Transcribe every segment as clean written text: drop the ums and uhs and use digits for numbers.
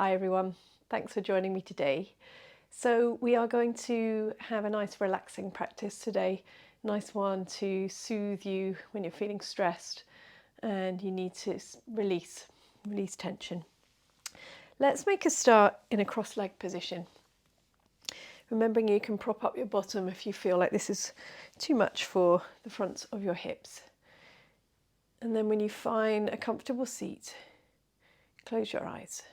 Hi everyone, thanks for joining me today. So we are going to have a nice relaxing practice today, nice one to soothe you when you're feeling stressed and you need to release tension. Let's make a start in a cross-legged position. Remembering you can prop up your bottom if you feel like this is too much for the front of your hips. And then when you find a comfortable seat, close your eyes.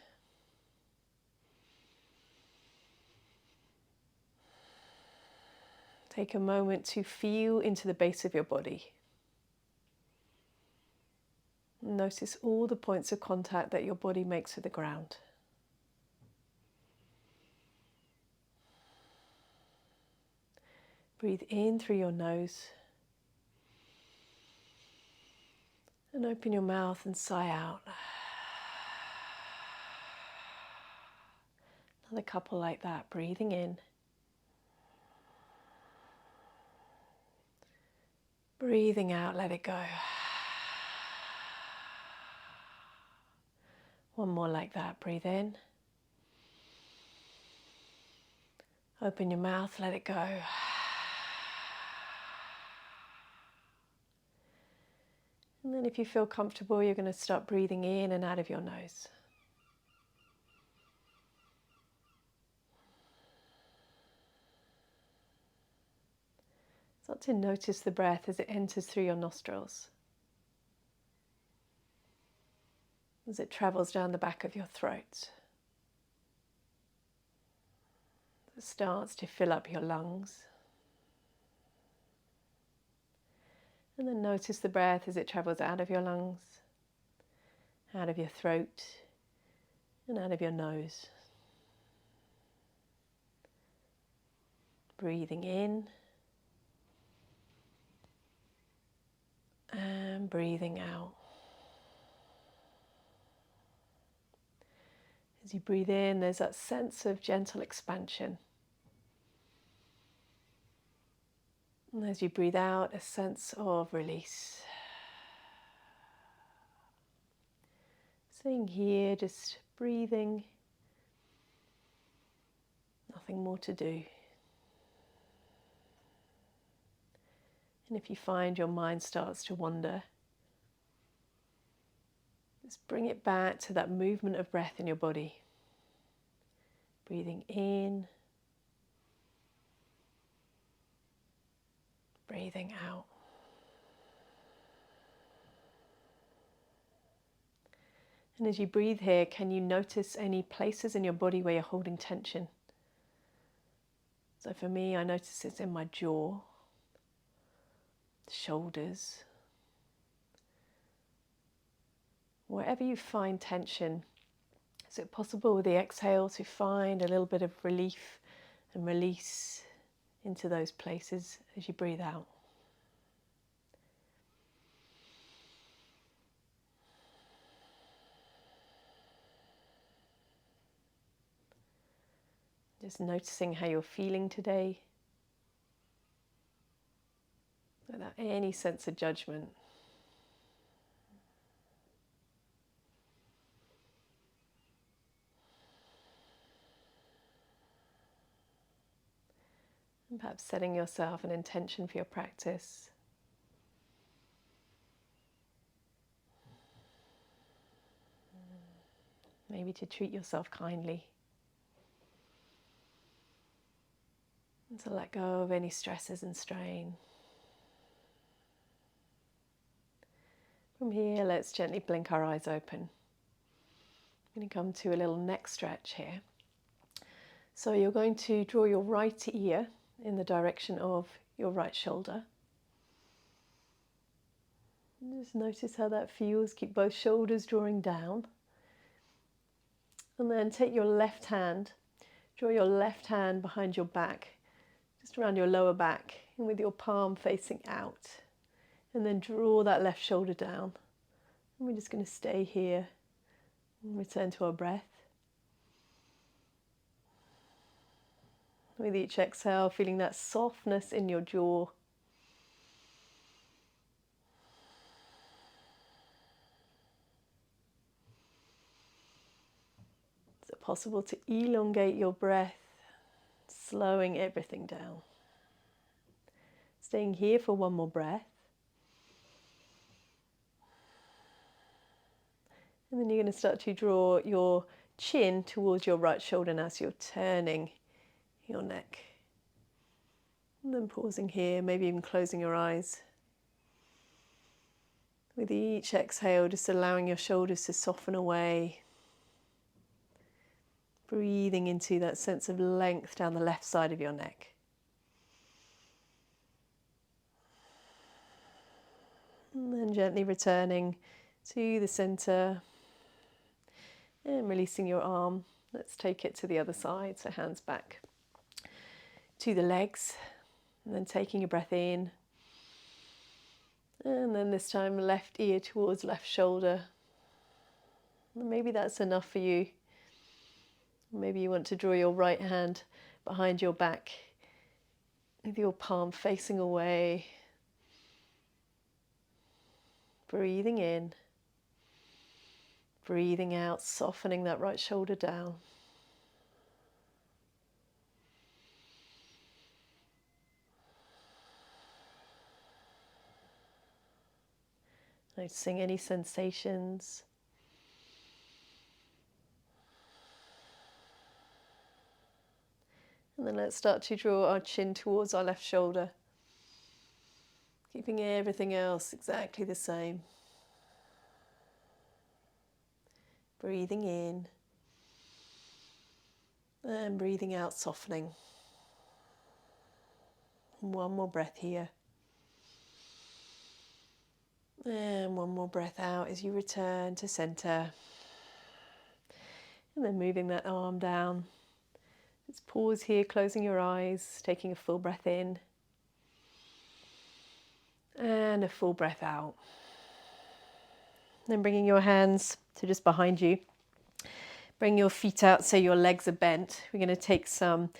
Take a moment to feel into the base of your body. Notice all the points of contact that your body makes with the ground. Breathe in through your nose and open your mouth and sigh out. Another couple like that, breathing in. Breathing out, let it go. One more like that, breathe in. Open your mouth, let it go. And then if you feel comfortable, you're going to start breathing in and out of your nose. Start to notice the breath as it enters through your nostrils, as it travels down the back of your throat. It starts to fill up your lungs. And then notice the breath as it travels out of your lungs, out of your throat, and out of your nose. Breathing in and breathing out. As you breathe in, there's that sense of gentle expansion. And as you breathe out, a sense of release. Staying here, just breathing. Nothing more to do. And if you find your mind starts to wander, just bring it back to that movement of breath in your body. Breathing in, breathing out. And as you breathe here, can you notice any places in your body where you're holding tension? So for me, I notice it's in my jaw, shoulders. Wherever you find tension, is it possible with the exhale to find a little bit of relief and release into those places as you breathe out? Just noticing how you're feeling today, without any sense of judgment. And perhaps setting yourself an intention for your practice. Maybe to treat yourself kindly. And to let go of any stresses and strain. From here, let's gently blink our eyes open. I'm going to come to a little neck stretch here. So you're going to draw your right ear in the direction of your right shoulder. And just notice how that feels. Keep both shoulders drawing down. And then take your left hand, draw your left hand behind your back, just around your lower back, and with your palm facing out. And then draw that left shoulder down. And we're just going to stay here and return to our breath. With each exhale, feeling that softness in your jaw. possible to elongate your breath, slowing everything down. Staying here for one more breath. And then you're going to start to draw your chin towards your right shoulder now, so you're turning your neck. And then pausing here, maybe even closing your eyes. With each exhale, just allowing your shoulders to soften away. Breathing into that sense of length down the left side of your neck. And then gently returning to the center and releasing your arm. Let's take it to the other side, so hands back to the legs, and then taking a breath in. And then this time left ear towards left shoulder. And maybe that's enough for you. Maybe you want to draw your right hand behind your back with your palm facing away. Breathing in, breathing out, softening that right shoulder down. Noticing any sensations. And then let's start to draw our chin towards our left shoulder. Keeping everything else exactly the same. Breathing in and breathing out, softening. One more breath here. And one more breath out as you return to center. And then moving that arm down. Just pause here, closing your eyes, taking a full breath in. And a full breath out. Then bringing your hands to just behind you. Bring your feet out so your legs are bent. We're going to take some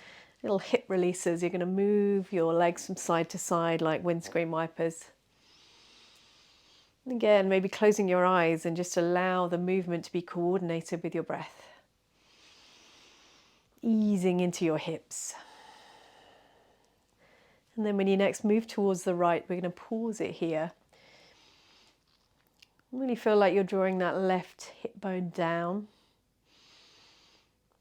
little hip releases. You're going to move your legs from side to side like windscreen wipers. And again, maybe closing your eyes and just allow the movement to be coordinated with your breath. Easing into your hips. And then when you next move towards the right, we're going to pause it here. Really feel like you're drawing that left hip bone down.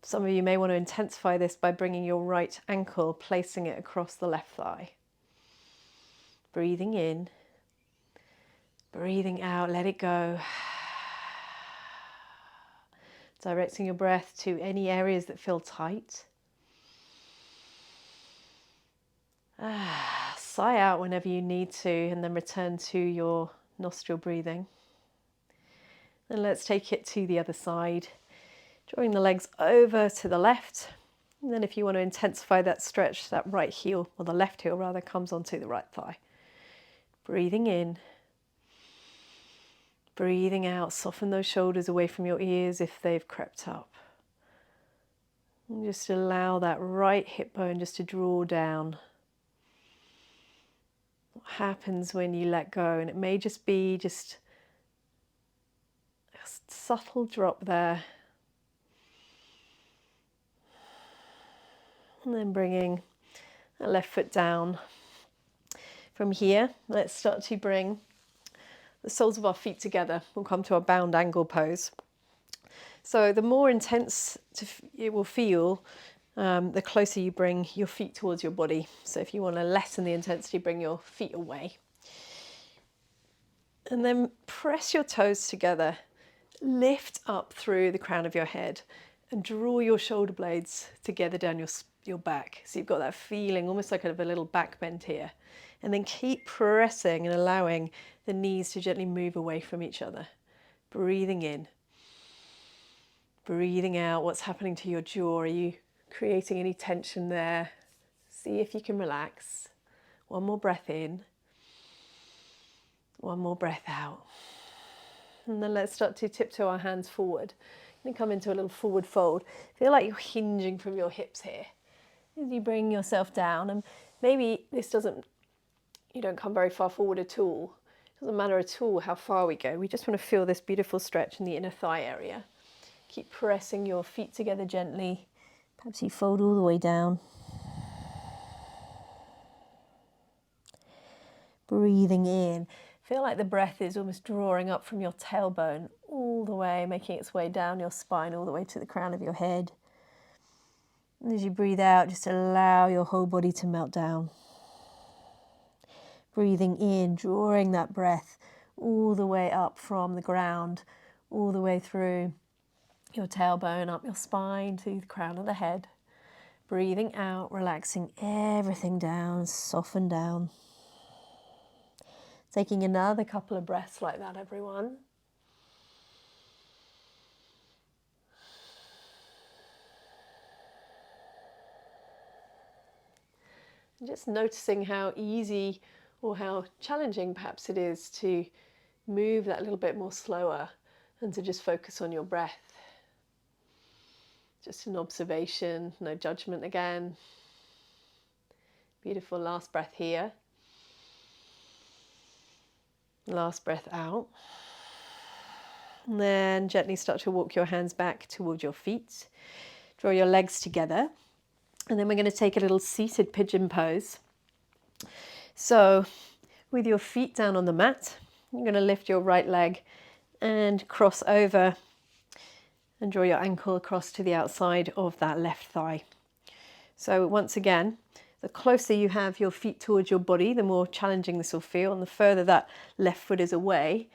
Some of you may want to intensify this by bringing your right ankle, placing it across the left thigh. Breathing in, breathing out, let it go. Directing your breath to any areas that feel tight. Sigh out whenever you need to, and then return to your nostril breathing. Then let's take it to the other side. Drawing the legs over to the left. And then if you want to intensify that stretch, that right heel, or the left heel rather, comes onto the right thigh. Breathing in. Breathing out. Soften those shoulders away from your ears if they've crept up. And just allow that right hip bone just to draw down. What happens when you let go? And it may just be just a subtle drop there. And then bringing the left foot down. From here, let's start to bring the soles of our feet together. We'll come to a bound angle pose. So the more intense it will feel, the closer you bring your feet towards your body. So if you want to lessen the intensity, bring your feet away. And then press your toes together. Lift up through the crown of your head and draw your shoulder blades together down your back. So you've got that feeling almost like a little back bend here. And then keep pressing and allowing the knees to gently move away from each other. Breathing in. Breathing out. What's happening to your jaw? Are you creating any tension there? See if you can relax. One more breath in. One more breath out. And then let's start to tiptoe our hands forward. And come into a little forward fold. Feel like you're hinging from your hips here. As you bring yourself down, and maybe you don't come very far forward at all. It doesn't matter at all how far we go. We just want to feel this beautiful stretch in the inner thigh area. Keep pressing your feet together gently. Perhaps you fold all the way down. Breathing in. Feel like the breath is almost drawing up from your tailbone all the way, making its way down your spine, all the way to the crown of your head. And as you breathe out, just allow your whole body to melt down. Breathing in, drawing that breath all the way up from the ground, all the way through your tailbone, up your spine to the crown of the head. Breathing out, relaxing everything down, soften down. Taking another couple of breaths like that, everyone. And just noticing how easy or how challenging perhaps it is to move that little bit more slower and to just focus on your breath. Just an observation, no judgment again. Beautiful last breath here. Last breath out. And then gently start to walk your hands back towards your feet. Draw your legs together. And then we're going to take a little seated pigeon pose. So with your feet down on the mat, you're going to lift your right leg and cross over and draw your ankle across to the outside of that left thigh. So once again, the closer you have your feet towards your body, the more challenging this will feel. And the further that left foot is away,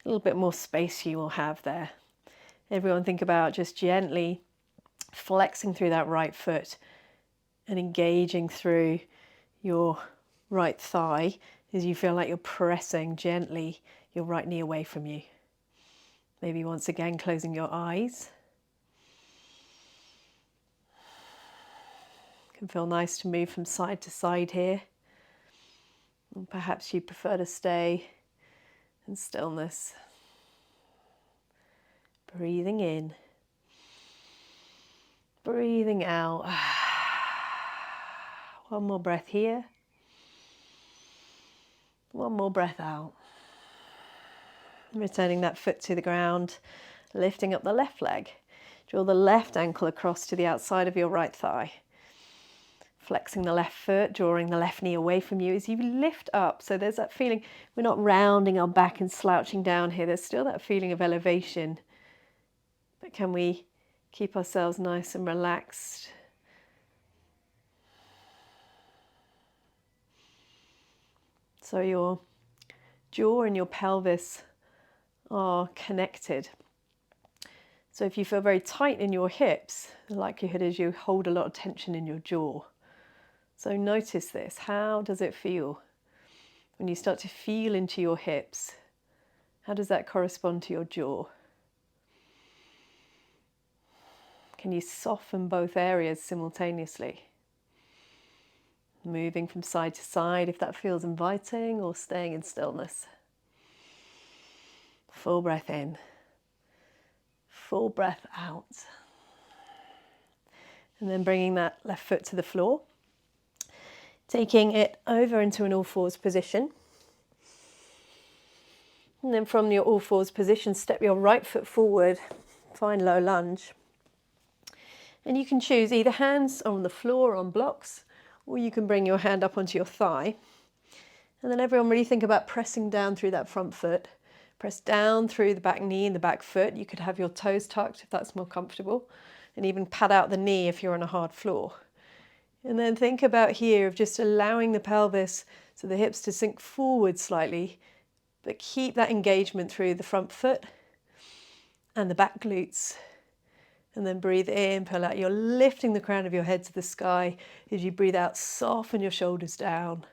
a little bit more space you will have there. Everyone think about just gently flexing through that right foot and engaging through your right thigh as you feel like you're pressing gently your right knee away from you. Maybe once again closing your eyes. It can feel nice to move from side to side here. And perhaps you prefer to stay in stillness. Breathing in. Breathing out. One more breath here. One more breath out. Returning that foot to the ground, lifting up the left leg. Draw the left ankle across to the outside of your right thigh. Flexing the left foot, drawing the left knee away from you as you lift up. So there's that feeling, we're not rounding our back and slouching down here. There's still that feeling of elevation. But can we keep ourselves nice and relaxed? So your jaw and your pelvis are connected. So if you feel very tight in your hips, the likelihood is you hold a lot of tension in your jaw. So notice this. How does it feel when you start to feel into your hips? How does that correspond to your jaw? Can you soften both areas simultaneously? Moving from side to side if that feels inviting, or staying in stillness. Full breath in. Full breath out. And then bringing that left foot to the floor. Taking it over into an all fours position. And then from your all fours position, step your right foot forward, find low lunge. And you can choose either hands on the floor on blocks, or you can bring your hand up onto your thigh. And then everyone really think about pressing down through that front foot. Press down through the back knee and the back foot. You could have your toes tucked if that's more comfortable. And even pad out the knee if you're on a hard floor. And then think about here of just allowing the pelvis, so the hips to sink forward slightly, but keep that engagement through the front foot and the back glutes. And then breathe in, pull out. You're lifting the crown of your head to the sky. As you breathe out, soften your shoulders down.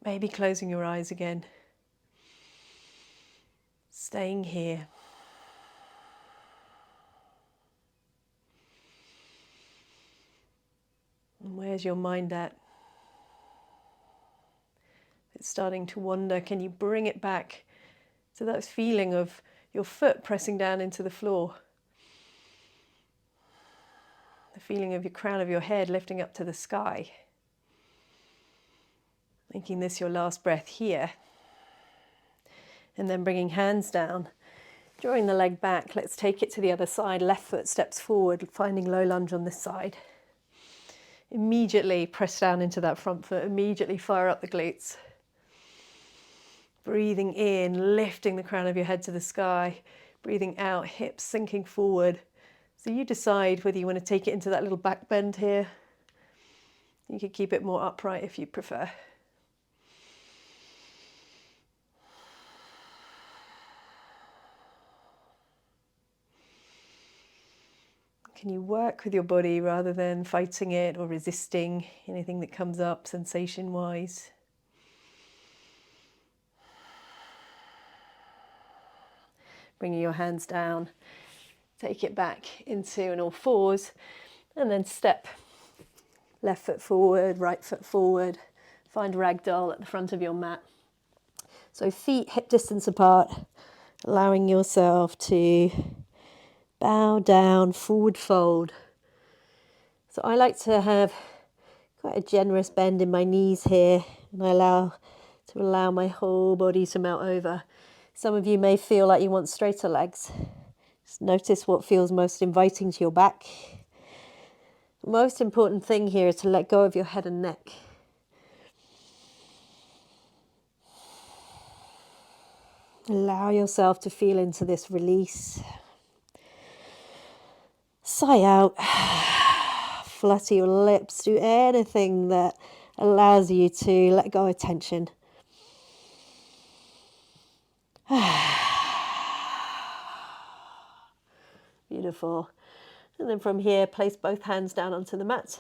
Maybe closing your eyes again. Staying here. And where's your mind at? It's starting to wander. Can you bring it back to that feeling of your foot pressing down into the floor? The feeling of your crown of your head lifting up to the sky. Making this your last breath here. And then bringing hands down Drawing the leg back, let's take it to the other side. Left foot steps forward, finding low lunge on this side. Immediately press down into that front foot, immediately fire up the glutes. Breathing in, lifting the crown of your head to the sky. Breathing out, hips sinking forward. So you decide whether you want to take it into that little back bend here. You could keep it more upright if you prefer. Can you work with your body rather than fighting it or resisting anything that comes up sensation-wise? Bringing your hands down, take it back into an all fours, and then step left foot forward, right foot forward. Find ragdoll at the front of your mat. So feet hip distance apart, allowing yourself to bow down, forward fold. So I like to have quite a generous bend in my knees here, and I allow my whole body to melt over. Some of you may feel like you want straighter legs. Just notice what feels most inviting to your back. The most important thing here is to let go of your head and neck. Allow yourself to feel into this release. Sigh out. Flutter your lips. Do anything that allows you to let go of tension. Beautiful. And then from here, place both hands down onto the mat.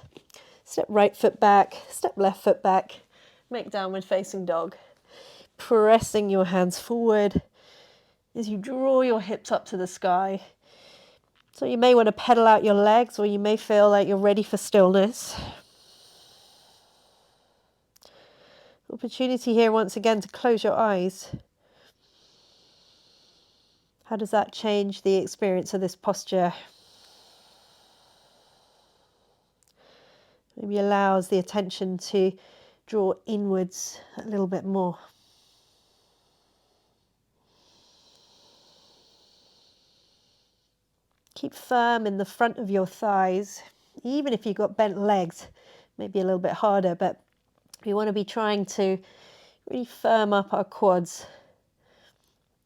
Step right foot back, step left foot back. Make downward facing dog. Pressing your hands forward as you draw your hips up to the sky. So you may want to pedal out your legs, or you may feel like you're ready for stillness. Opportunity here once again to close your eyes. How does that change the experience of this posture? Maybe allows the attention to draw inwards a little bit more. Keep firm in the front of your thighs. Even if you've got bent legs, maybe a little bit harder, but we want to be trying to really firm up our quads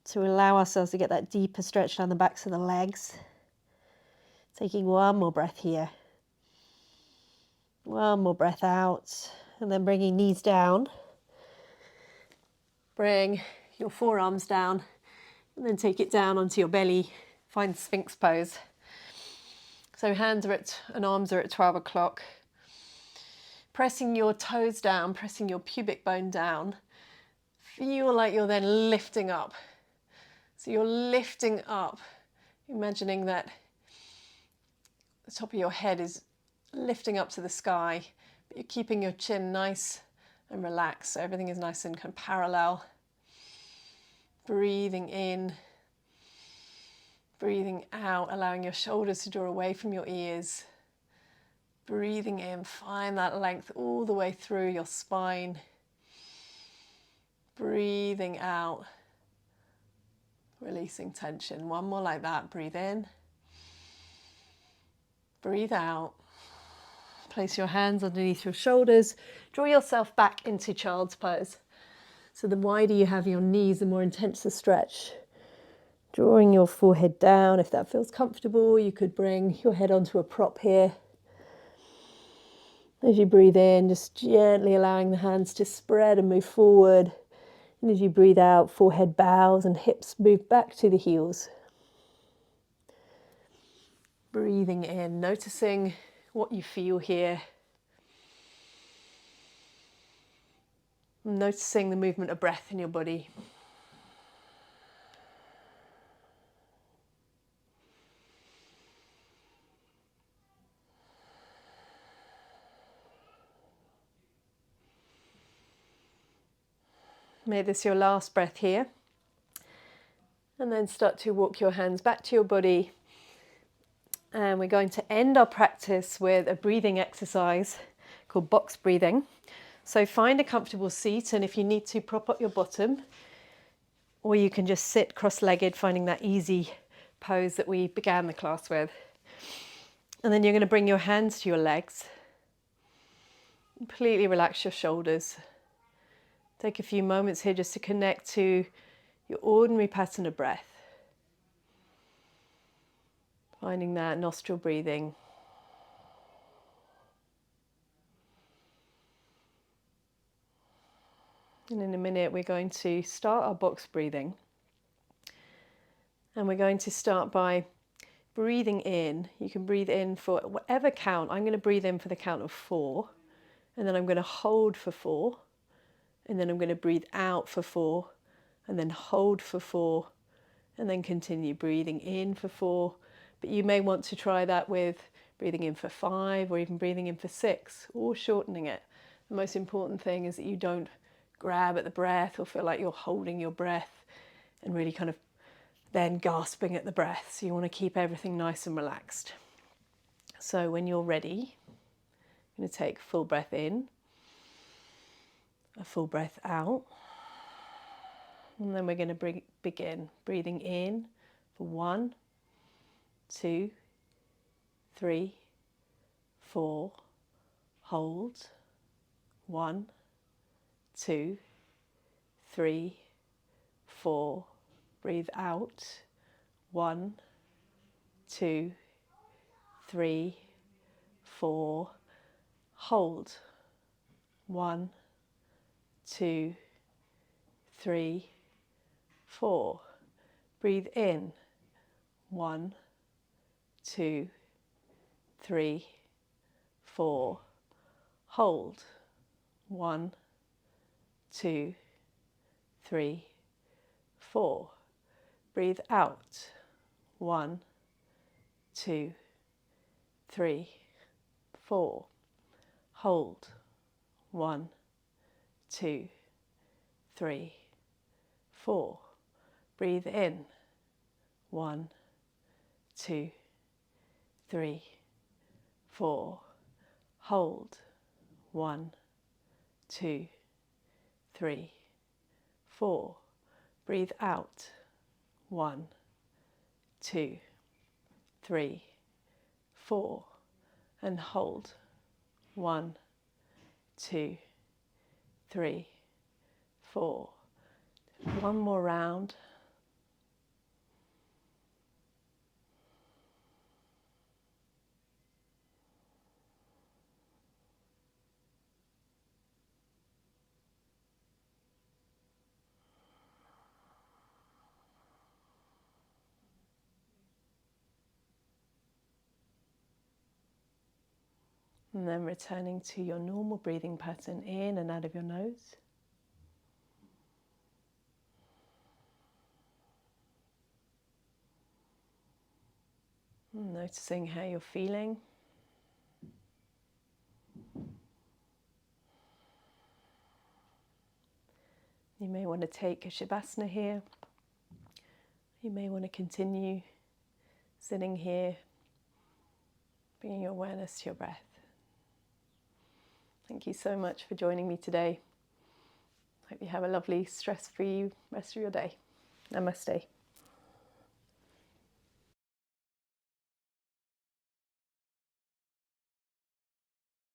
to allow ourselves to get that deeper stretch down the backs of the legs. Taking one more breath here. One more breath out, and then bringing knees down. Bring your forearms down, and then take it down onto your belly. Find Sphinx pose. So hands are and arms are at 12 o'clock. Pressing your toes down, pressing your pubic bone down. Feel like you're then lifting up. So you're lifting up, imagining that the top of your head is lifting up to the sky, but you're keeping your chin nice and relaxed, so everything is nice and kind of parallel. Breathing in, breathing out, allowing your shoulders to draw away from your ears. Breathing in, find that length all the way through your spine. Breathing out, releasing tension. One more like that. Breathe in, breathe out. Place your hands underneath your shoulders. Draw yourself back into child's pose. So the wider you have your knees, the more intense the stretch. Drawing your forehead down. If that feels comfortable, you could bring your head onto a prop here. As you breathe in, just gently allowing the hands to spread and move forward. And as you breathe out, forehead bows and hips move back to the heels. Breathing in, noticing what you feel here. Noticing the movement of breath in your body. Make this your last breath here. And then start to walk your hands back to your body. And we're going to end our practice with a breathing exercise called box breathing. So find a comfortable seat, and if you need to, prop up your bottom. Or you can just sit cross-legged, finding that easy pose that we began the class with. And then you're going to bring your hands to your legs. Completely relax your shoulders. Take a few moments here just to connect to your ordinary pattern of breath. Finding that nostril breathing. And in a minute we're going to start our box breathing. And we're going to start by breathing in. You can breathe in for whatever count. I'm going to breathe in for the count of 4. And then I'm going to hold for 4. And then I'm going to breathe out for 4. And then hold for 4. And then continue breathing in for 4. But you may want to try that with breathing in for 5 or even breathing in for 6 or shortening it. The most important thing is that you don't grab at the breath or feel like you're holding your breath and really kind of then gasping at the breath. So you want to keep everything nice and relaxed. So when you're ready, you're going to take a full breath in, a full breath out. And then we're going to begin breathing in for 1, 2, 3, 4, hold, 1, 2, 3, 4, breathe out, 1, 2, 3, 4, hold, 1, 2, 3, 4, breathe in, 1, 2, 3, 4, hold, 1, 2, 3, 4, breathe out, 1, 2, 3, 4, hold, 1, 2, 3, 4, breathe in, 1, 2, 3, 4, hold, 1, 2, 3, 4, breathe out, 1, 2, 3, 4, and hold, 1, 2, 3, 4. One more round. And then returning to your normal breathing pattern in and out of your nose. And noticing how you're feeling. You may want to take a Shavasana here. You may want to continue sitting here, bringing your awareness to your breath. Thank you so much for joining me today. Hope you have a lovely, stress-free rest of your day. Namaste.